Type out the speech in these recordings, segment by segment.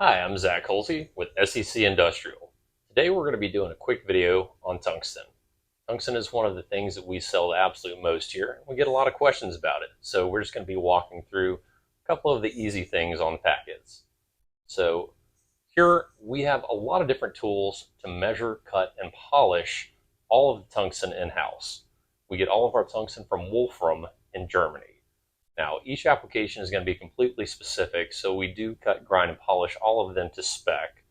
Hi, I'm Zach Holsey with SEC Industrial. Today we're going to be doing a quick video on tungsten. Tungsten is one of the things that we sell the absolute most here. We get a lot of questions about it, so we're just going to be walking through a couple of the easy things on the packets. So here we have a lot of different tools to measure, cut, and polish all of the tungsten in-house. We get all of our tungsten from Wolfram in Germany. Now, each application is going to be completely specific, so we do cut, grind, and polish all of them to spec,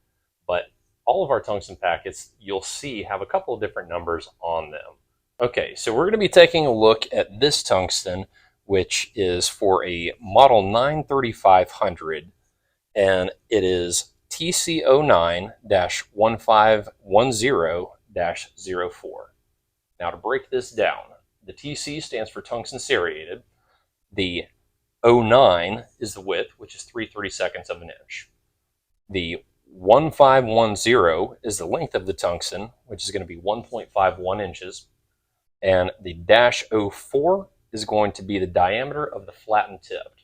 but all of our tungsten packets, you'll see, have a couple of different numbers on them. Okay, so we're going to be taking a look at this tungsten, which is for a model 93500, and it is TC09-1510-04. Now, to break this down, the TC stands for tungsten ceriated. The 09 is the width, which is 3/32 of an inch. The 1510 is the length of the tungsten, which is going to be 1.51 inches. And the -04 is going to be the diameter of the flattened tip,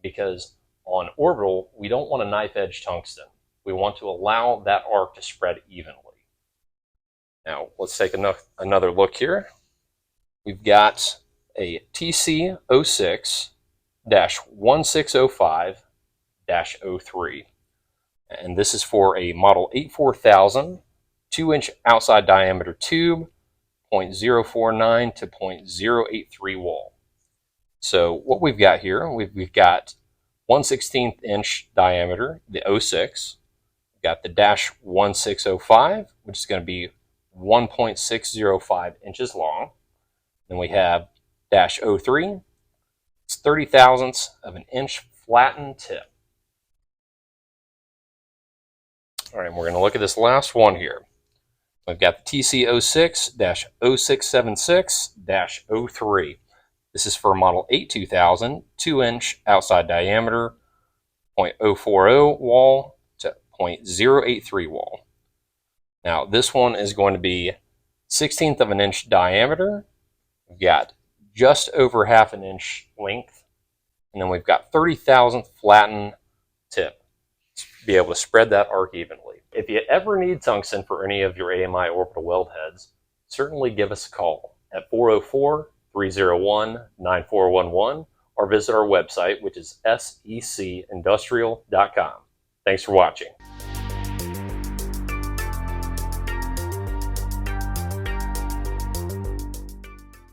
because on Orbital, we don't want a knife edge tungsten. We want to allow that arc to spread evenly. Now, let's take another look here. We've got a TC06-1605-03, and this is for a model 84000 2-inch outside diameter tube, 0.049 to 0.083 wall. So what we've got here, we've got 1/16 inch diameter, the 06. We've got the -1605, which is going to be 1.605 inches long. Then we have -03, it's 30 thousandths of an inch flattened tip. All right, we're going to look at this last one here. We've got the TC06-0676-03. This is for model 82000, 2-inch outside diameter, 0.040 wall to 0.083 wall. Now, this one is going to be 1/16 of an inch diameter. We've got just over half an inch length, and then we've got 30 thousandth flattened tip to be able to spread that arc evenly. If you ever need tungsten for any of your AMI orbital weld heads, certainly give us a call at 404-301-9411 or visit our website, which is secindustrial.com. Thanks for watching.